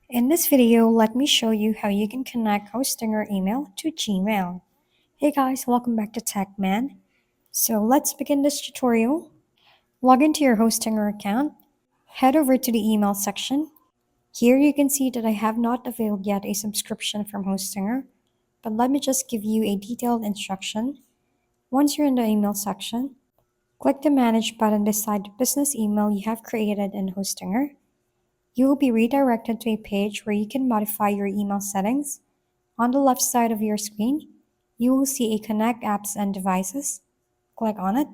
In this video, let me show you how you can connect Hostinger email to Gmail. Hey guys, welcome back to TechMan. So let's begin this tutorial. Log into your Hostinger account. Head over to the email section. Here you can see that I have not availed yet a subscription from Hostinger, but let me just give you a detailed instruction. Once you're in the email section, click the Manage button beside the business email you have created in Hostinger. You will be redirected to a page where you can modify your email settings. On the left side of your screen, you will see a Connect Apps and Devices. Click on it.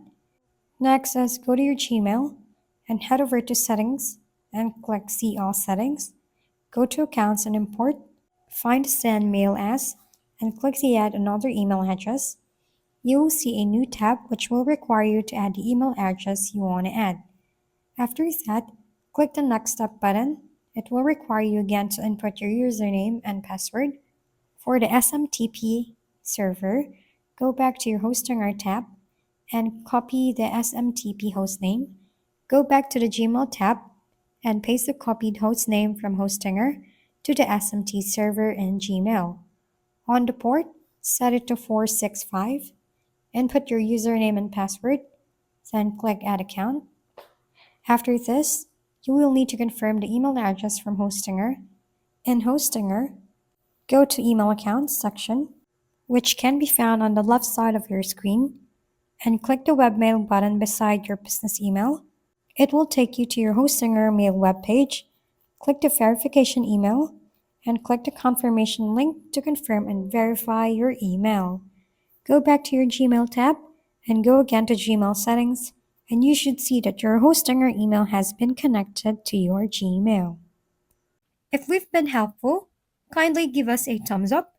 Next is go to your Gmail and head over to Settings and click See All Settings. Go to Accounts and Import. Find Send Mail As and click the Add Another Email Address. You will see a new tab which will require you to add the email address you want to add. After that, click the Next Step button. It will require you again to input your username and password. For the SMTP server, go back to your Hostinger tab and copy the SMTP hostname. Go back to the Gmail tab and paste the copied hostname from Hostinger to the SMT server in Gmail. On the port, set it to 465. Input your username and password, then click Add Account. After this, you will need to confirm the email address from Hostinger. In Hostinger, go to Email Accounts section, which can be found on the left side of your screen, and click the Webmail button beside your business email. It will take you to your Hostinger mail webpage. Click the verification email and click the confirmation link to confirm and verify your email. Go back to your Gmail tab and go again to Gmail settings, and you should see that your Hostinger email has been connected to your Gmail. If we've been helpful, kindly give us a thumbs up,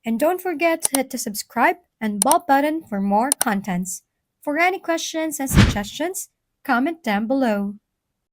and don't forget to hit the subscribe and bell button for more contents. For any questions and suggestions, comment down below.